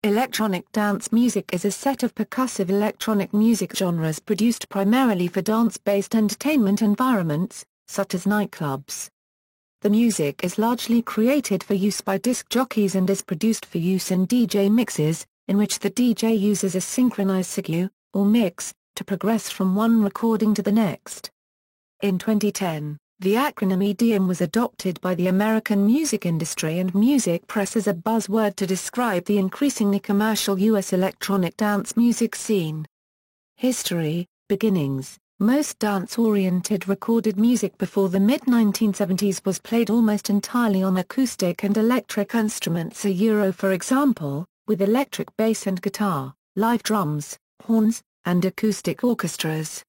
Electronic dance music is a set of percussive electronic music genres produced primarily for dance-based entertainment environments, such as nightclubs. The music is largely created for use by disc jockeys and is produced for use in DJ mixes, in which the DJ uses a synchronized sigue, or mix, to progress from one recording to the next. In 2010, the acronym EDM was adopted by the American music industry and music press as a buzzword to describe the increasingly commercial U.S. electronic dance music scene. History, beginnings. Most dance-oriented recorded music before the mid-1970s was played almost entirely on acoustic and electric instruments, for example, with electric bass and guitar, live drums, horns, and acoustic orchestras.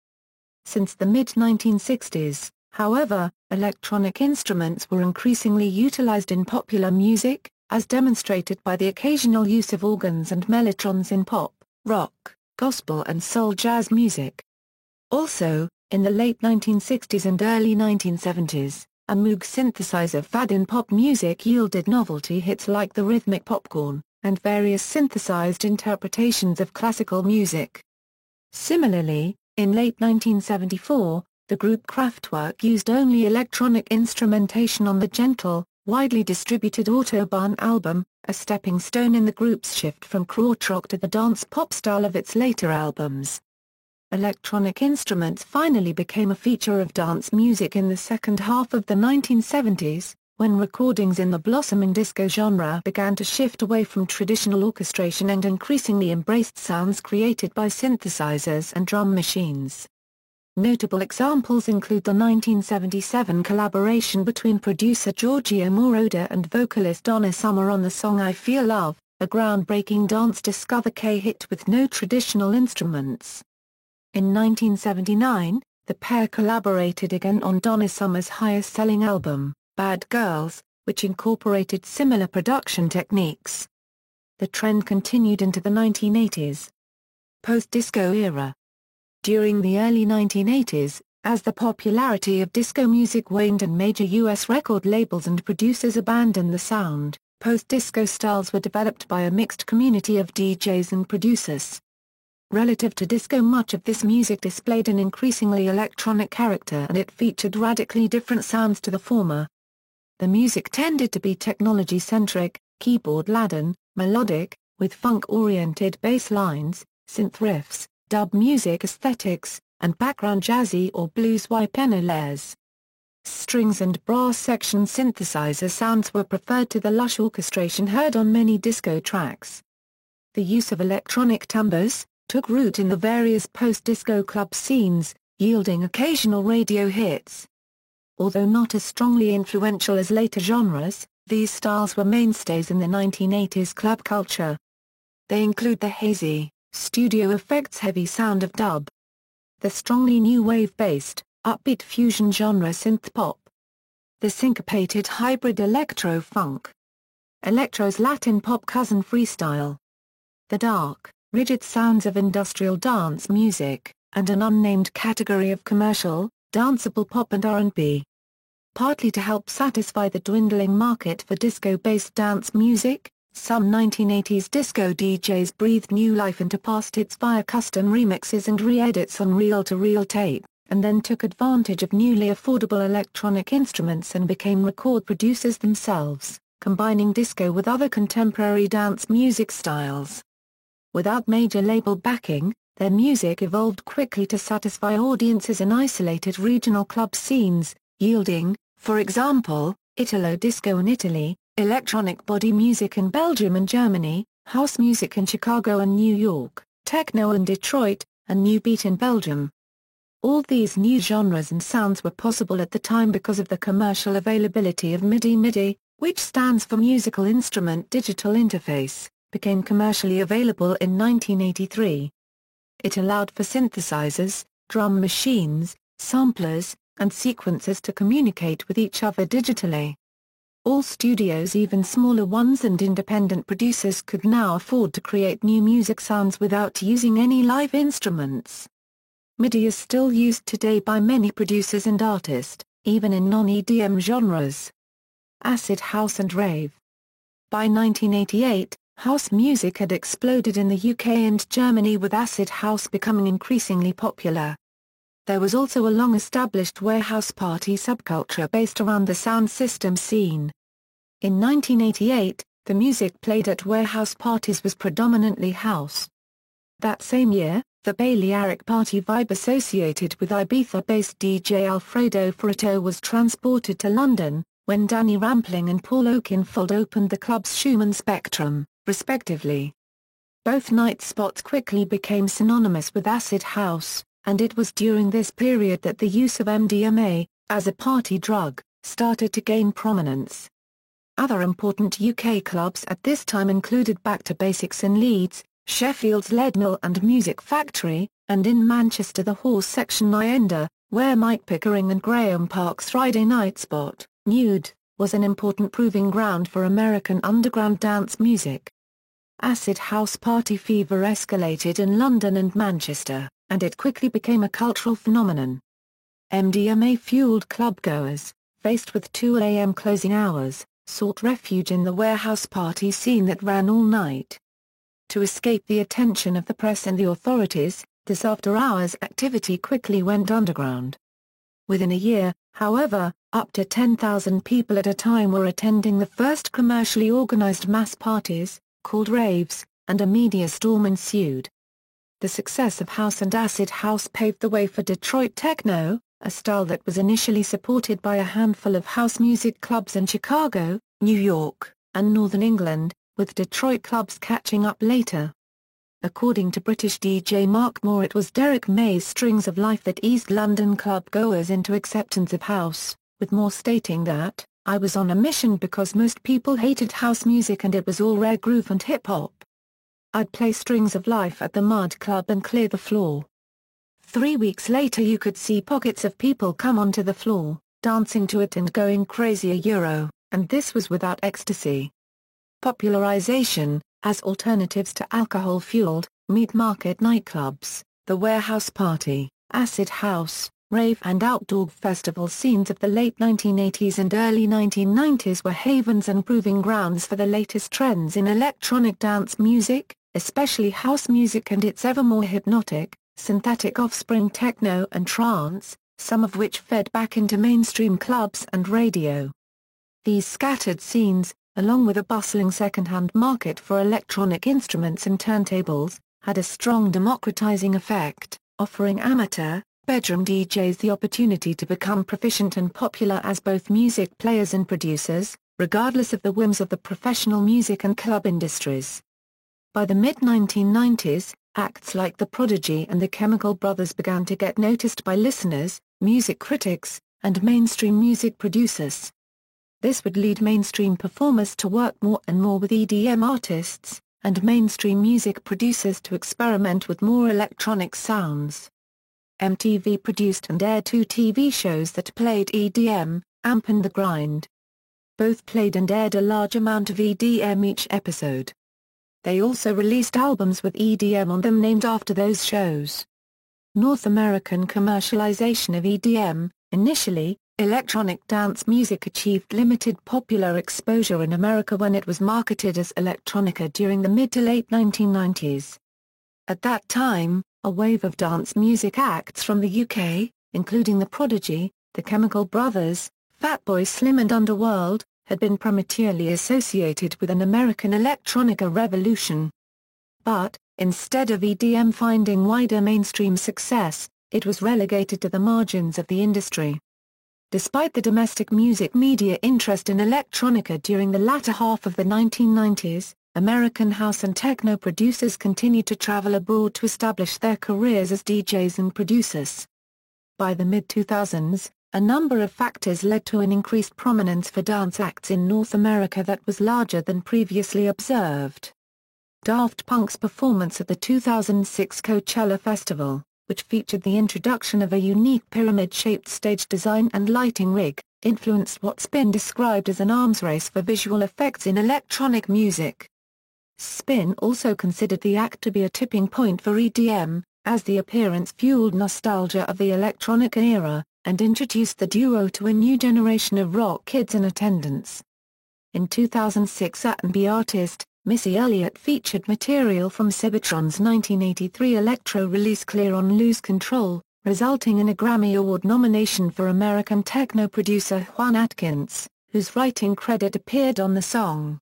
Since the mid-1960s, however, electronic instruments were increasingly utilized in popular music, as demonstrated by the occasional use of organs and mellotrons in pop, rock, gospel and soul jazz music. Also, in the late 1960s and early 1970s, a Moog synthesizer fad in pop music yielded novelty hits like the rhythmic popcorn, and various synthesized interpretations of classical music. Similarly, in late 1974, the group Kraftwerk used only electronic instrumentation on the Gentle, widely distributed Autobahn album, a stepping stone in the group's shift from krautrock to the dance-pop style of its later albums. Electronic instruments finally became a feature of dance music in the second half of the 1970s, when recordings in the blossoming disco genre began to shift away from traditional orchestration and increasingly embraced sounds created by synthesizers and drum machines. Notable examples include the 1977 collaboration between producer Giorgio Moroder and vocalist Donna Summer on the song I Feel Love, a groundbreaking dance-disco hit with no traditional instruments. In 1979, the pair collaborated again on Donna Summer's highest-selling album, Bad Girls, which incorporated similar production techniques. The trend continued into the 1980s. Post-disco era. During the early 1980s, as the popularity of disco music waned and major U.S. record labels and producers abandoned the sound, post-disco styles were developed by a mixed community of DJs and producers. Relative to disco, much of this music displayed an increasingly electronic character and it featured radically different sounds to the former. The music tended to be technology-centric, keyboard-laden, melodic, with funk-oriented bass lines, synth riffs, dub music aesthetics, and background jazzy or blues layers. Strings and brass section synthesizer sounds were preferred to the lush orchestration heard on many disco tracks. The use of electronic timbres took root in the various post-disco club scenes, yielding occasional radio hits. Although not as strongly influential as later genres, these styles were mainstays in the 1980s club culture. They include the hazy, studio effects heavy sound of dub, the strongly new wave-based, upbeat fusion genre synth-pop, the syncopated hybrid electro-funk, electro's Latin pop cousin freestyle, the dark, rigid sounds of industrial dance music, and an unnamed category of commercial, danceable pop and R&B. Partly to help satisfy the dwindling market for disco-based dance music, some 1980s disco DJs breathed new life into past hits via custom remixes and re-edits on reel-to-reel tape, and then took advantage of newly affordable electronic instruments and became record producers themselves, combining disco with other contemporary dance music styles. Without major label backing, their music evolved quickly to satisfy audiences in isolated regional club scenes, yielding, for example, Italo disco in Italy, electronic body music in Belgium and Germany, house music in Chicago and New York, techno in Detroit, and new beat in Belgium. All these new genres and sounds were possible at the time because of the commercial availability of MIDI, which stands for Musical Instrument Digital Interface, became commercially available in 1983. It allowed for synthesizers, drum machines, samplers, and sequencers to communicate with each other digitally. All studios, even smaller ones and independent producers, could now afford to create new music sounds without using any live instruments. MIDI is still used today by many producers and artists, even in non-EDM genres. Acid house and rave. By 1988, House music had exploded in the UK and Germany, with acid house becoming increasingly popular. There was also a long-established warehouse party subculture based around the sound system scene. In 1988, the music played at warehouse parties was predominantly house. That same year, the Balearic party vibe associated with Ibiza-based DJ Alfredo Frito was transported to London, when Danny Rampling and Paul Oakenfold opened the club's Schumann Spectrum, respectively. Both night spots quickly became synonymous with acid house, and it was during this period that the use of MDMA, as a party drug, started to gain prominence. Other important UK clubs at this time included Back to Basics in Leeds, Sheffield's Leadmill and Music Factory, and in Manchester the Horse Section Nyenda, where Mike Pickering and Graham Park's Friday night spot, Nude, was an important proving ground for American underground dance music. Acid house party fever escalated in London and Manchester, and it quickly became a cultural phenomenon. MDMA-fueled clubgoers, faced with 2 a.m. closing hours, sought refuge in the warehouse party scene that ran all night. To escape the attention of the press and the authorities, this after-hours activity quickly went underground. Within a year, however, up to 10,000 people at a time were attending the first commercially organized mass parties, called raves, and a media storm ensued. The success of house and acid house paved the way for Detroit techno, a style that was initially supported by a handful of house music clubs in Chicago, New York, and Northern England, with Detroit clubs catching up later. According to British DJ Mark Moore, it was Derek May's Strings of Life that eased London club goers into acceptance of house, with Moore stating that, "I was on a mission because most people hated house music and it was all rare groove and hip-hop. I'd play Strings of Life at the Mud Club and clear the floor. 3 weeks later you could see pockets of people come onto the floor, dancing to it and going crazy and this was without ecstasy." Popularization, as alternatives to alcohol-fueled, meat-market nightclubs, the warehouse party, acid house, rave and outdoor festival scenes of the late 1980s and early 1990s were havens and proving grounds for the latest trends in electronic dance music, especially house music and its ever more hypnotic, synthetic offspring techno and trance, some of which fed back into mainstream clubs and radio. These scattered scenes, along with a bustling second-hand market for electronic instruments and turntables, had a strong democratizing effect, offering amateur, bedroom DJs the opportunity to become proficient and popular as both music players and producers, regardless of the whims of the professional music and club industries. By the mid-1990s, acts like The Prodigy and the Chemical Brothers began to get noticed by listeners, music critics, and mainstream music producers. This would lead mainstream performers to work more and more with EDM artists, and mainstream music producers to experiment with more electronic sounds. MTV produced and aired 2 TV shows that played EDM, Amp and The Grind. Both played and aired a large amount of EDM each episode. They also released albums with EDM on them named after those shows. North American commercialization of EDM. Initially, electronic dance music achieved limited popular exposure in America when it was marketed as electronica during the mid to late 1990s. At that time, a wave of dance music acts from the UK, including The Prodigy, The Chemical Brothers, Fatboy Slim and Underworld, had been prematurely associated with an American electronica revolution. But, instead of EDM finding wider mainstream success, it was relegated to the margins of the industry. Despite the domestic music media interest in electronica during the latter half of the 1990s, American house and techno producers continued to travel abroad to establish their careers as DJs and producers. By the mid-2000s, a number of factors led to an increased prominence for dance acts in North America that was larger than previously observed. Daft Punk's performance at the 2006 Coachella Festival, which featured the introduction of a unique pyramid-shaped stage design and lighting rig, influenced what's been described as an arms race for visual effects in electronic music. Spin also considered the act to be a tipping point for EDM, as the appearance fueled nostalgia of the electronica era, and introduced the duo to a new generation of rock kids in attendance. In 2006, R&B artist, Missy Elliott featured material from Cybotron's 1983 electro release Clear on Lose Control, resulting in a Grammy Award nomination for American techno producer Juan Atkins, whose writing credit appeared on the song.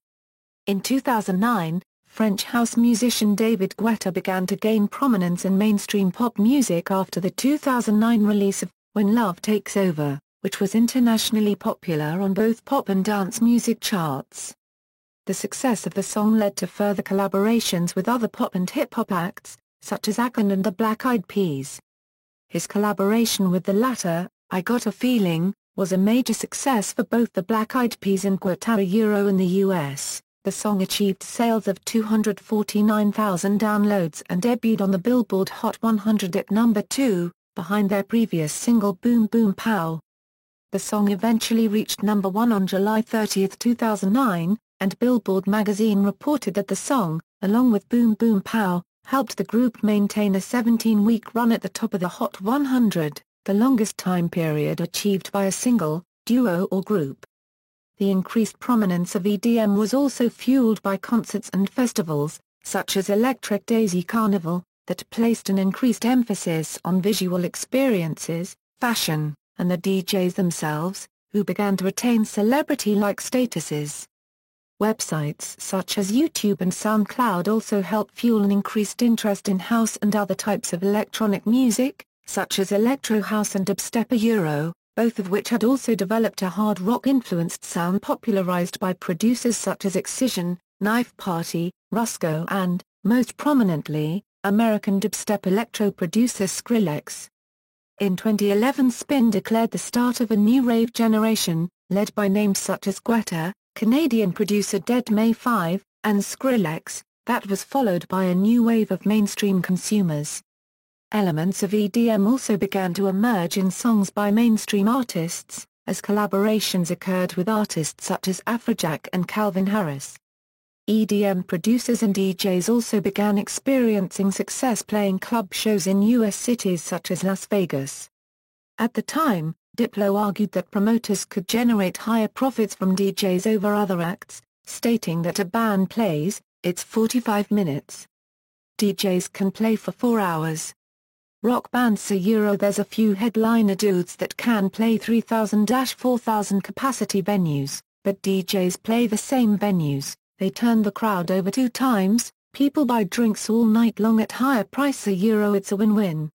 In 2009, French house musician David Guetta began to gain prominence in mainstream pop music after the 2009 release of When Love Takes Over, which was internationally popular on both pop and dance music charts. The success of the song led to further collaborations with other pop and hip-hop acts, such as Akon and the Black Eyed Peas. His collaboration with the latter, I Got a Feeling, was a major success for both the Black Eyed Peas and Guetta. In the US, the song achieved sales of 249,000 downloads and debuted on the Billboard Hot 100 at number 2, behind their previous single Boom Boom Pow. The song eventually reached number 1 on July 30, 2009, and Billboard magazine reported that the song, along with Boom Boom Pow, helped the group maintain a 17-week run at the top of the Hot 100, the longest time period achieved by a single, duo or group. The increased prominence of EDM was also fueled by concerts and festivals, such as Electric Daisy Carnival, that placed an increased emphasis on visual experiences, fashion, and the DJs themselves, who began to attain celebrity-like statuses. Websites such as YouTube and SoundCloud also helped fuel an increased interest in house and other types of electronic music, such as electro house and dubstep, both of which had also developed a hard rock-influenced sound popularized by producers such as Excision, Knife Party, Rusko and, most prominently, American dubstep electro producer Skrillex. In 2011, Spin declared the start of a new rave generation, led by names such as Guetta, Canadian producer Dead May 5, and Skrillex, that was followed by a new wave of mainstream consumers. Elements of EDM also began to emerge in songs by mainstream artists, as collaborations occurred with artists such as Afrojack and Calvin Harris. EDM producers and DJs also began experiencing success playing club shows in U.S. cities such as Las Vegas. At the time, Diplo argued that promoters could generate higher profits from DJs over other acts, stating that a band plays, it's 45 minutes. DJs can play for 4 hours. Rock bands say there's a few headliner dudes that can play 3,000-4,000 capacity venues, but DJs play the same venues, they turn the crowd over 2 times, people buy drinks all night long at higher price it's a win-win.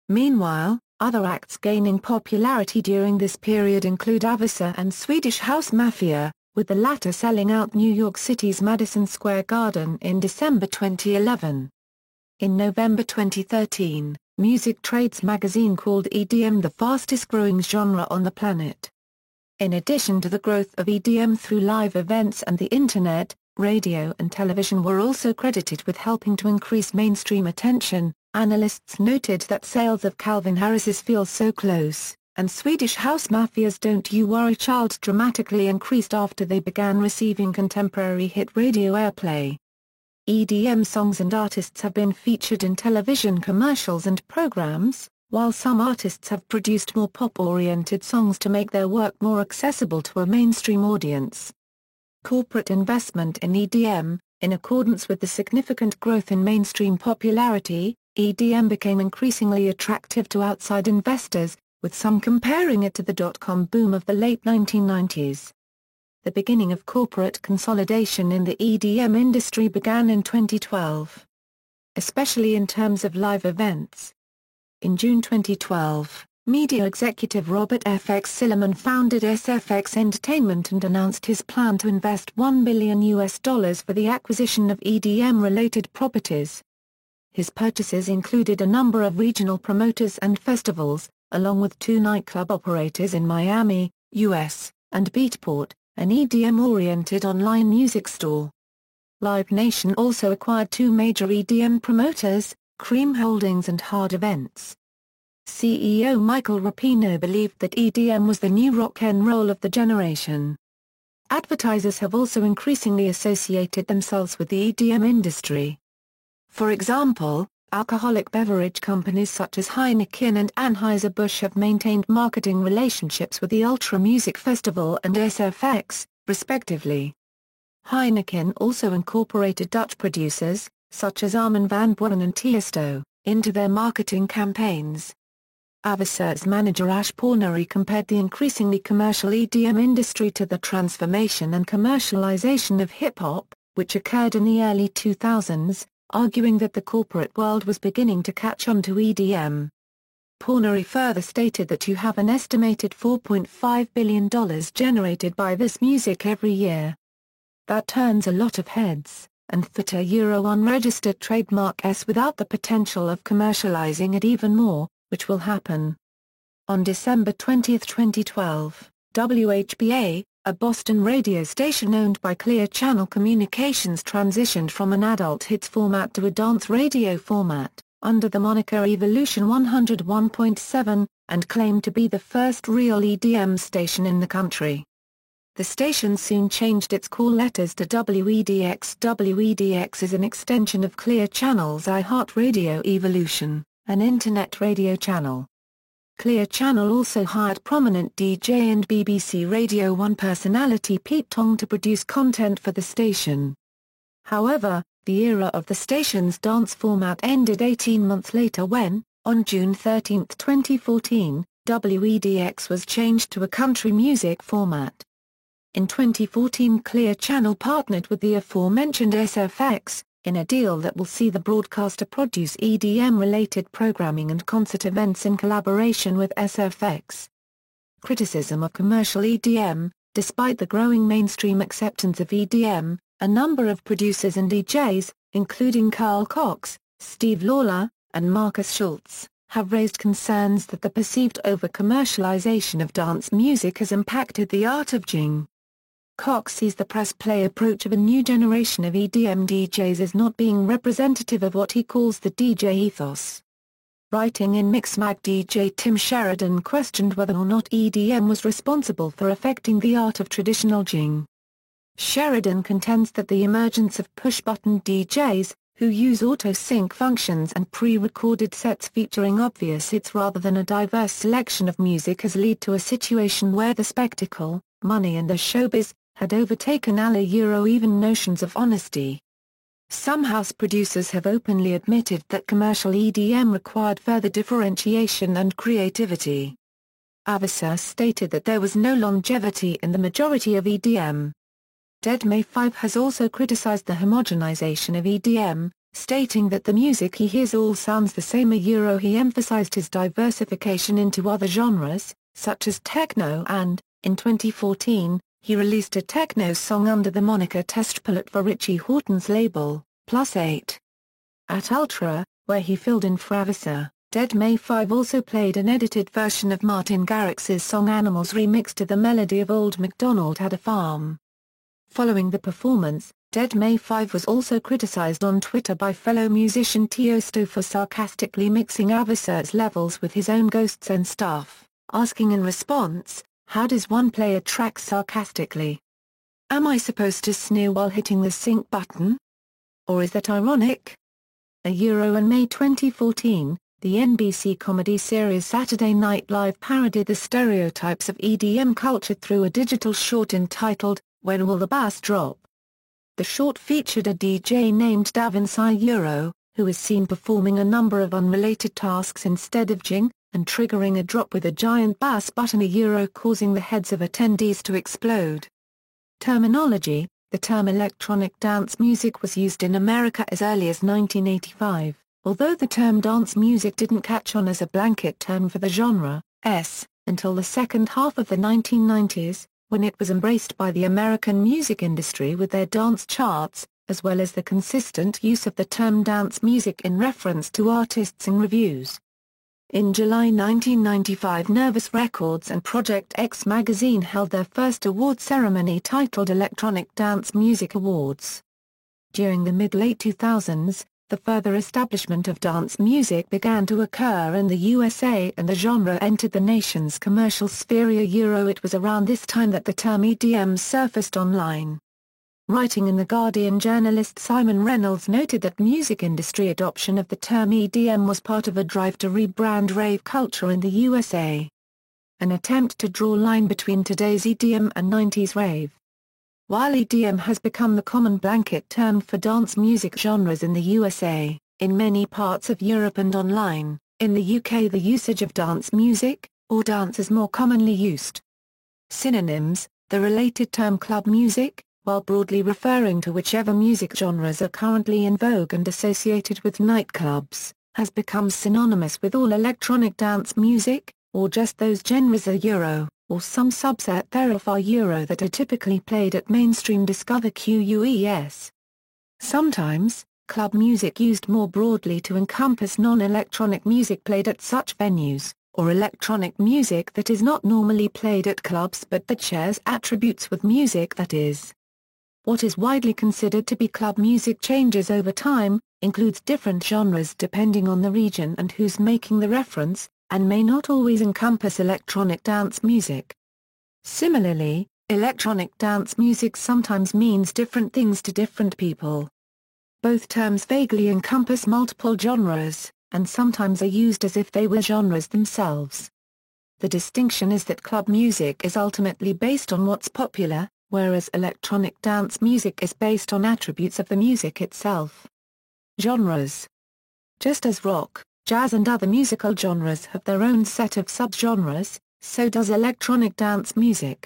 Meanwhile, other acts gaining popularity during this period include Avicii and Swedish House Mafia, with the latter selling out New York City's Madison Square Garden in December 2011. In November 2013, Music Trades magazine called EDM the fastest-growing genre on the planet. In addition to the growth of EDM through live events and the Internet, radio and television were also credited with helping to increase mainstream attention. Analysts noted that sales of Calvin Harris's Feel So Close, and Swedish House Mafia's Don't You Worry Child dramatically increased after they began receiving contemporary hit radio airplay. EDM songs and artists have been featured in television commercials and programs, while some artists have produced more pop-oriented songs to make their work more accessible to a mainstream audience. Corporate investment in EDM. In accordance with the significant growth in mainstream popularity, EDM became increasingly attractive to outside investors, with some comparing it to the dot-com boom of the late 1990s. The beginning of corporate consolidation in the EDM industry began in 2012. Especially in terms of live events. In June 2012, media executive Robert FX Silliman founded SFX Entertainment and announced his plan to invest $1 billion for the acquisition of EDM-related properties. His purchases included a number of regional promoters and festivals, along with 2 nightclub operators in Miami, US, and Beatport, an EDM-oriented online music store. Live Nation also acquired 2 major EDM promoters, Cream Holdings and Hard Events. CEO Michael Rapino believed that EDM was the new rock and roll of the generation. Advertisers have also increasingly associated themselves with the EDM industry. For example, alcoholic beverage companies such as Heineken and Anheuser-Busch have maintained marketing relationships with the Ultra Music Festival and SFX, respectively. Heineken also incorporated Dutch producers, such as Armin van Buuren and Tiesto, into their marketing campaigns. Aviser's manager Ash Pornery compared the increasingly commercial EDM industry to the transformation and commercialization of hip-hop, which occurred in the early 2000s, arguing that the corporate world was beginning to catch on to EDM. Pornery further stated that you have an estimated $4.5 billion generated by this music every year. That turns a lot of heads, and that a Euro unregistered trademark S without the potential of commercializing it even more, which will happen. On December 20, 2012, WHBA, a Boston radio station owned by Clear Channel Communications, transitioned from an adult hits format to a dance radio format, under the moniker Evolution 101.7, and claimed to be the first real EDM station in the country. The station soon changed its call letters to WEDX. WEDX is an extension of Clear Channel's iHeartRadio Evolution, an internet radio channel. Clear Channel also hired prominent DJ and BBC Radio 1 personality Pete Tong to produce content for the station. However, the era of the station's dance format ended 18 months later when, on June 13, 2014, WEDX was changed to a country music format. In 2014, Clear Channel partnered with the aforementioned SFX, in a deal that will see the broadcaster produce EDM-related programming and concert events in collaboration with SFX. Criticism of commercial EDM. Despite the growing mainstream acceptance of EDM, a number of producers and DJs, including Carl Cox, Steve Lawler, and Marcus Schultz, have raised concerns that the perceived over-commercialization of dance music has impacted the art of DJing. Cox sees the press-play approach of a new generation of EDM DJs as not being representative of what he calls the DJ ethos. Writing in Mixmag, DJ Tim Sheridan questioned whether or not EDM was responsible for affecting the art of traditional DJing. Sheridan contends that the emergence of push-button DJs, who use auto-sync functions and pre-recorded sets featuring obvious hits rather than a diverse selection of music, has led to a situation where the spectacle, money and the showbiz had overtaken even notions of honesty. Some house producers have openly admitted that commercial EDM required further differentiation and creativity. Aviser stated that there was no longevity in the majority of EDM. Dead-May 5 has also criticized the homogenization of EDM, stating that the music he hears all sounds the same. He emphasized his diversification into other genres, such as techno, and, in 2014, he released a techno song under the moniker Testpilot for Richie Hawtin's label, Plus8. At Ultra, where he filled in for Aviser, Dead-May 5 also played an edited version of Martin Garrix's song Animals remixed to the melody of Old MacDonald Had a Farm. Following the performance, Dead-May 5 was also criticized on Twitter by fellow musician Tiesto for sarcastically mixing Aviser's levels with his own Ghosts and Stuff, asking in response, "How does one play a track sarcastically? Am I supposed to sneer while hitting the sync button? Or is that ironic?" In May 2014, the NBC comedy series Saturday Night Live parodied the stereotypes of EDM culture through a digital short entitled, When Will the Bass Drop? The short featured a DJ named Davin Euro, who is seen performing a number of unrelated tasks instead of DJing, and triggering a drop with a giant bass button causing the heads of attendees to explode. Terminology. The term electronic dance music was used in America as early as 1985, although the term dance music didn't catch on as a blanket term for the genre, until the second half of the 1990s, when it was embraced by the American music industry with their dance charts, as well as the consistent use of the term dance music in reference to artists in reviews. In July 1995, Nervous Records and Project X magazine held their first award ceremony titled Electronic Dance Music Awards. During the mid-late 2000s, the further establishment of dance music began to occur in the USA and the genre entered the nation's commercial sphere. It was around this time that the term EDM surfaced online. Writing in The Guardian, journalist Simon Reynolds noted that music industry adoption of the term EDM was part of a drive to rebrand rave culture in the USA. An attempt to draw a line between today's EDM and 90s rave. While EDM has become the common blanket term for dance music genres in the USA, in many parts of Europe and online, in the UK the usage of dance music, or dance is more commonly used. Synonyms: the related term club music, while broadly referring to whichever music genres are currently in vogue and associated with nightclubs, has become synonymous with all electronic dance music, or just those genres are Euro, or some subset thereof are Euro that are typically played at mainstream Discover QUES. Sometimes, club music used more broadly to encompass non-electronic music played at such venues, or electronic music that is not normally played at clubs but that shares attributes with music that is. What is widely considered to be club music changes over time, includes different genres depending on the region and who's making the reference, and may not always encompass electronic dance music. Similarly, electronic dance music sometimes means different things to different people. Both terms vaguely encompass multiple genres, and sometimes are used as if they were genres themselves. The distinction is that club music is ultimately based on what's popular, whereas electronic dance music is based on attributes of the music itself. Genres. Just as rock, jazz and other musical genres have their own set of subgenres, so does electronic dance music.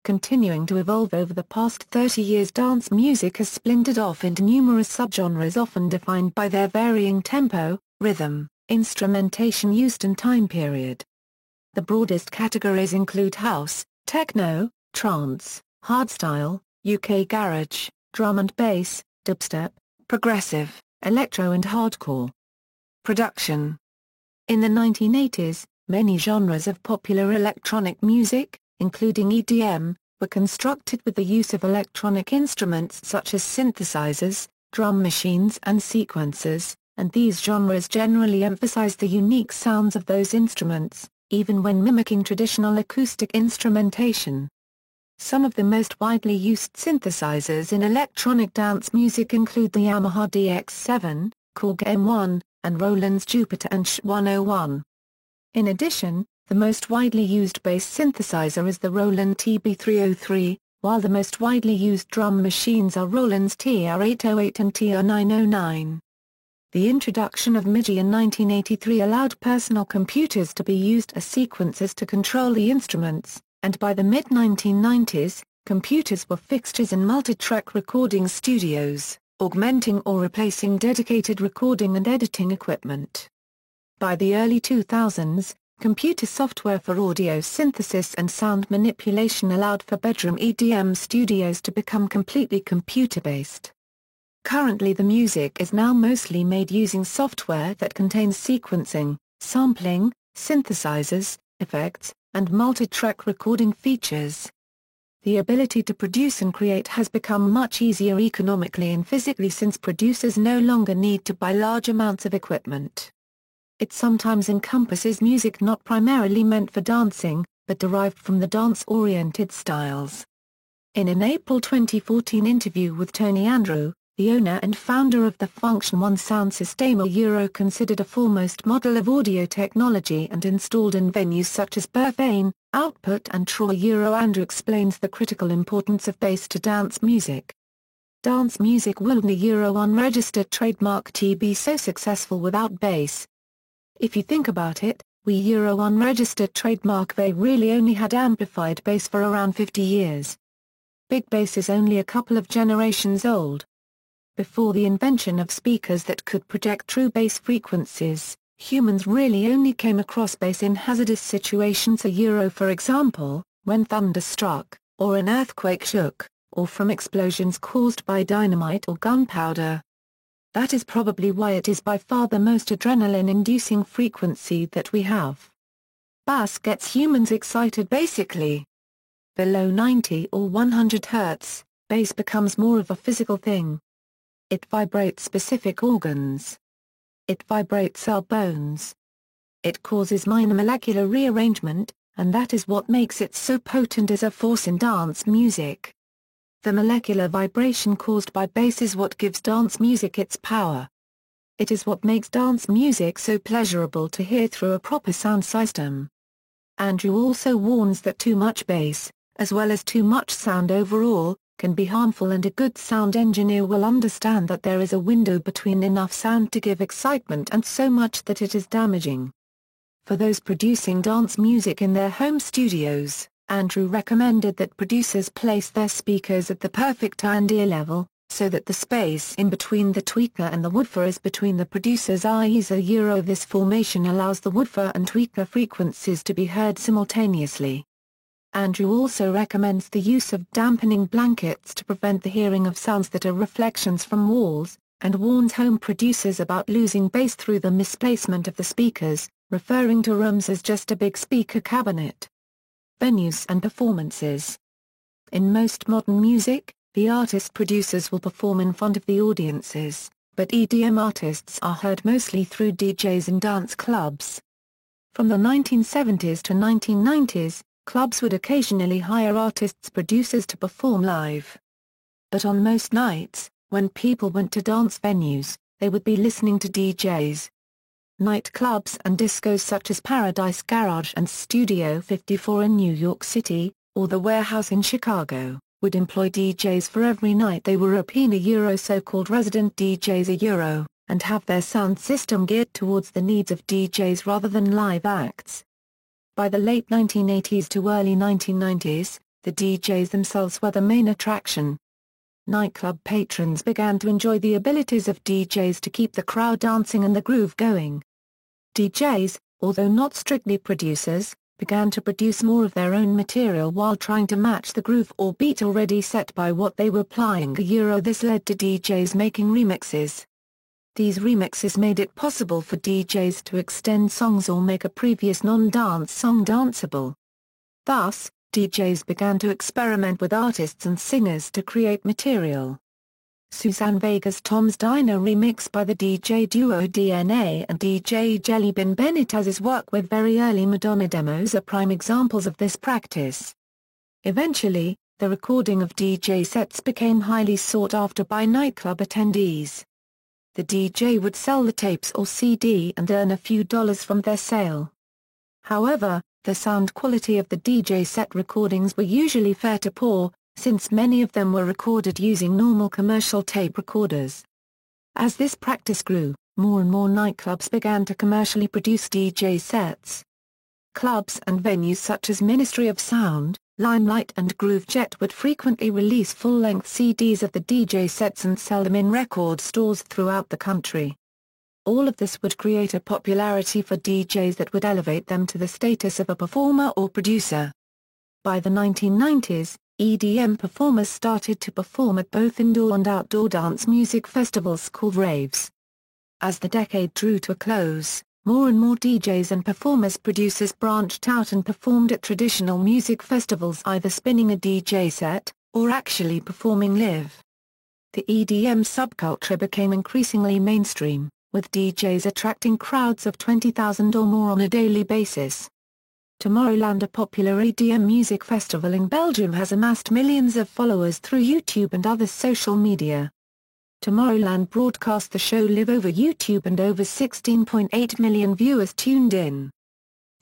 Continuing to evolve over the past 30 years, dance music has splintered off into numerous subgenres often defined by their varying tempo, rhythm, instrumentation used and time period. The broadest categories include house, techno, trance, hardstyle, UK garage, drum and bass, dubstep, progressive, electro and hardcore. Production. In the 1980s, many genres of popular electronic music, including EDM, were constructed with the use of electronic instruments such as synthesizers, drum machines and sequencers, and these genres generally emphasize the unique sounds of those instruments, even when mimicking traditional acoustic instrumentation. Some of the most widely used synthesizers in electronic dance music include the Yamaha DX7, Korg M1, and Roland's Jupiter and SH-101. In addition, the most widely used bass synthesizer is the Roland TB303, while the most widely used drum machines are Roland's TR-808 and TR-909. The introduction of MIDI in 1983 allowed personal computers to be used as sequencers to control the instruments, and by the mid-1990s, computers were fixtures in multi-track recording studios, augmenting or replacing dedicated recording and editing equipment. By the early 2000s, computer software for audio synthesis and sound manipulation allowed for bedroom EDM studios to become completely computer-based. Currently the music is now mostly made using software that contains sequencing, sampling, synthesizers, effects, and multi-track recording features. The ability to produce and create has become much easier economically and physically since producers no longer need to buy large amounts of equipment. It sometimes encompasses music not primarily meant for dancing, but derived from the dance-oriented styles. In an April 2014 interview with Tony Andrew, the owner and founder of the Function One sound system, Euro considered a foremost model of audio technology and installed in venues such as Burfane, Output and Troy. Andrew explains the critical importance of bass to dance music. Dance music wouldn't a unregistered trademark be so successful without bass. If you think about it, we unregistered trademark they really only had amplified bass for around 50 years. Big bass is only a couple of generations old. Before the invention of speakers that could project true bass frequencies, humans really only came across bass in hazardous situations, for example, when thunder struck, or an earthquake shook, or from explosions caused by dynamite or gunpowder. That is probably why it is by far the most adrenaline-inducing frequency that we have. Bass gets humans excited basically. Below 90 or 100 Hz, bass becomes more of a physical thing. It vibrates specific organs. It vibrates our bones. It causes minor molecular rearrangement, and that is what makes it so potent as a force in dance music. The molecular vibration caused by bass is what gives dance music its power. It is what makes dance music so pleasurable to hear through a proper sound system. Andrew also warns that too much bass, as well as too much sound overall, can be harmful, and a good sound engineer will understand that there is a window between enough sound to give excitement and so much that it is damaging. For those producing dance music in their home studios, Andrew recommended that producers place their speakers at the perfect eye and ear level, so that the space in between the tweaker and the woofer is between the producer's eyes. This formation allows the woofer and tweaker frequencies to be heard simultaneously. Andrew also recommends the use of dampening blankets to prevent the hearing of sounds that are reflections from walls, and warns home producers about losing bass through the misplacement of the speakers, referring to rooms as just a big speaker cabinet. Venues and performances. In most modern music, the artist-producers will perform in front of the audiences, but EDM artists are heard mostly through DJs in dance clubs. From the 1970s to 1990s, clubs would occasionally hire artists-producers to perform live. But on most nights, when people went to dance venues, they would be listening to DJs. Nightclubs and discos such as Paradise Garage and Studio 54 in New York City, or The Warehouse in Chicago, would employ DJs for every night. They were so-called resident DJs and have their sound system geared towards the needs of DJs rather than live acts. By the late 1980s to early 1990s, the DJs themselves were the main attraction. Nightclub patrons began to enjoy the abilities of DJs to keep the crowd dancing and the groove going. DJs, although not strictly producers, began to produce more of their own material while trying to match the groove or beat already set by what they were playing. This led to DJs making remixes. These remixes made it possible for DJs to extend songs or make a previous non-dance song danceable. Thus, DJs began to experiment with artists and singers to create material. Suzanne Vega's Tom's Diner remix by the DJ duo DNA and DJ Jellybean Benitez's work with very early Madonna demos are prime examples of this practice. Eventually, the recording of DJ sets became highly sought after by nightclub attendees. The DJ would sell the tapes or CD and earn a few dollars from their sale. However, the sound quality of the DJ set recordings were usually fair to poor, since many of them were recorded using normal commercial tape recorders. As this practice grew, more and more nightclubs began to commercially produce DJ sets. Clubs and venues such as Ministry of Sound, Limelight and Groove Jet would frequently release full-length CDs of the DJ sets and sell them in record stores throughout the country. All of this would create a popularity for DJs that would elevate them to the status of a performer or producer. By the 1990s, EDM performers started to perform at both indoor and outdoor dance music festivals called raves. As the decade drew to a close, more and more DJs and performers-producers branched out and performed at traditional music festivals, either spinning a DJ set, or actually performing live. The EDM subculture became increasingly mainstream, with DJs attracting crowds of 20,000 or more on a daily basis. Tomorrowland, a popular EDM music festival in Belgium, has amassed millions of followers through YouTube and other social media. Tomorrowland broadcast the show live over YouTube and over 16.8 million viewers tuned in.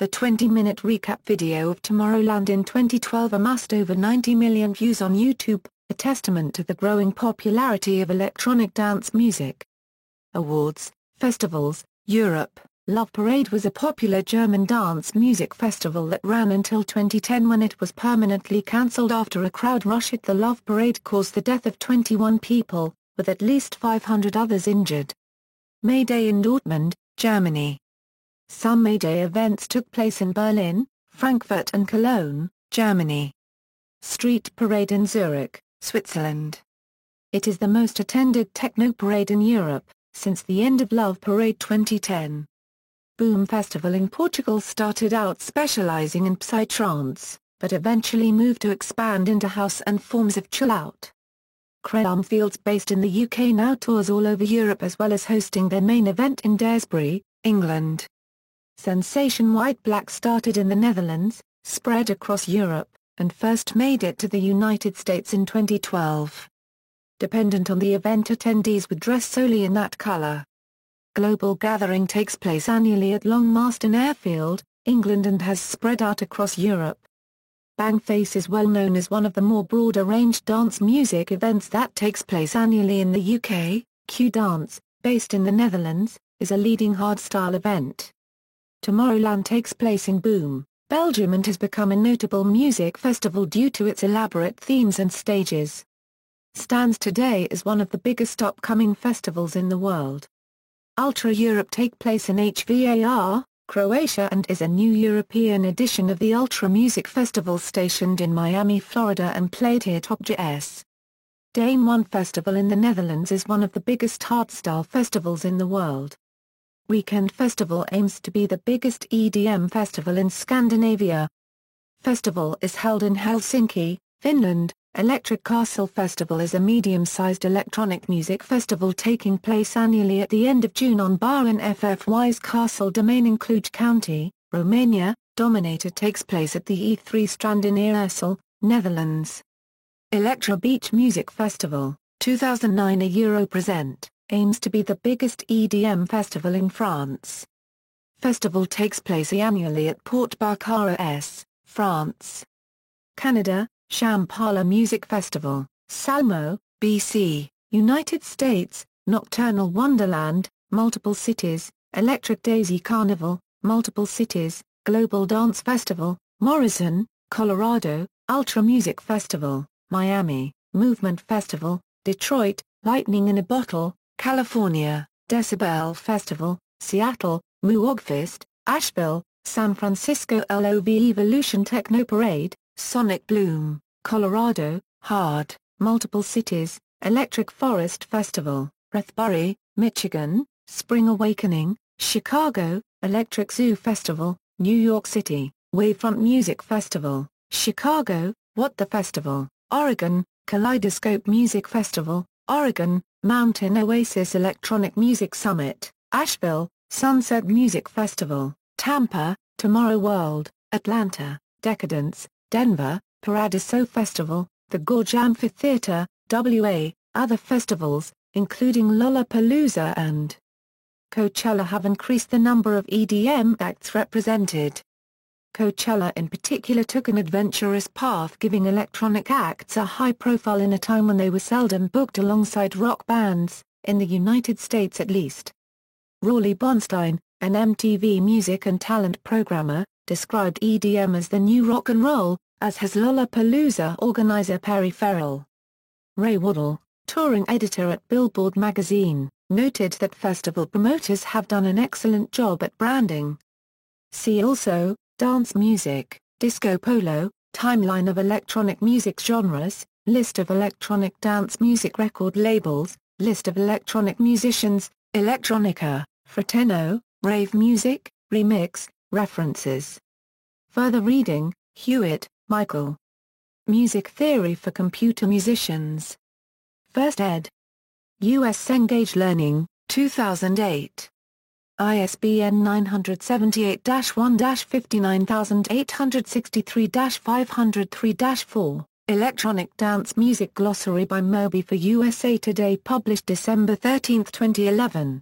The 20-minute recap video of Tomorrowland in 2012 amassed over 90 million views on YouTube, a testament to the growing popularity of electronic dance music. Awards, festivals, Europe. Love Parade was a popular German dance music festival that ran until 2010, when it was permanently cancelled after a crowd rush at the Love Parade caused the death of 21 people, with at least 500 others injured. May Day in Dortmund, Germany. Some May Day events took place in Berlin, Frankfurt and Cologne, Germany. Street Parade in Zurich, Switzerland. It is the most attended techno parade in Europe, since the end of Love Parade 2010. Boom Festival in Portugal started out specializing in psytrance, but eventually moved to expand into house and forms of chill-out. Cream Fields, based in the UK, now tours all over Europe as well as hosting their main event in Daresbury, England. Sensation White Black started in the Netherlands, spread across Europe, and first made it to the United States in 2012. Dependent on the event, attendees would dress solely in that color. Global Gathering takes place annually at Long Marston Airfield, England, and has spread out across Europe. Bangface is well known as one of the more broader-range dance music events that takes place annually in the UK. Q-Dance, based in the Netherlands, is a leading hardstyle event. Tomorrowland takes place in Boom, Belgium and has become a notable music festival due to its elaborate themes and stages. Stands today as one of the biggest upcoming festivals in the world. Ultra Europe take place in Hvar, Croatia and is a new European edition of the Ultra Music Festival stationed in Miami, Florida and played here. Top Jazz Dame One Festival in the Netherlands is one of the biggest hardstyle festivals in the world. Weekend Festival aims to be the biggest EDM festival in Scandinavia. Festival is held in Helsinki, Finland. Electric Castle Festival is a medium-sized electronic music festival taking place annually at the end of June on Baron FFY's Castle Domain in Cluj County, Romania. Dominator takes place at the E3 Strand in Eersel, Netherlands. Electro Beach Music Festival, 2009 a Europresent, aims to be the biggest EDM festival in France. Festival takes place annually at Port Barcarès, France. Canada, Shambhala Music Festival, Salmo, BC, United States, Nocturnal Wonderland, Multiple Cities, Electric Daisy Carnival, Multiple Cities, Global Dance Festival, Morrison, Colorado, Ultra Music Festival, Miami, Movement Festival, Detroit, Lightning in a Bottle, California, Decibel Festival, Seattle, Muogfest, Asheville, San Francisco LOV Evolution Techno Parade, Sonic Bloom, Colorado, Hard, Multiple Cities, Electric Forest Festival, Rathbury, Michigan, Spring Awakening, Chicago, Electric Zoo Festival, New York City, Wavefront Music Festival, Chicago, What the Festival, Oregon, Kaleidoscope Music Festival, Oregon, Mountain Oasis Electronic Music Summit, Asheville, Sunset Music Festival, Tampa, Tomorrow World, Atlanta, Decadence, Denver, Paradiso Festival, the Gorge Amphitheater, WA. Other festivals, including Lollapalooza and Coachella, have increased the number of EDM acts represented. Coachella in particular took an adventurous path, giving electronic acts a high profile in a time when they were seldom booked alongside rock bands, in the United States at least. Rawley Bonstein, an MTV music and talent programmer, described EDM as the new rock and roll, as has Lollapalooza organizer Perry Farrell. Ray Waddell, touring editor at Billboard magazine, noted that festival promoters have done an excellent job at branding. See also, Dance music, Disco Polo, Timeline of electronic music genres, List of electronic dance music record labels, List of electronic musicians, Electronica, Fraternò, Rave music, Remix, References. Further reading, Hewitt, Michael. Music Theory for Computer Musicians. First ed. U.S. Cengage Learning, 2008. ISBN 978-1-59863-503-4, Electronic Dance Music Glossary by Moby for USA Today, published December 13, 2011.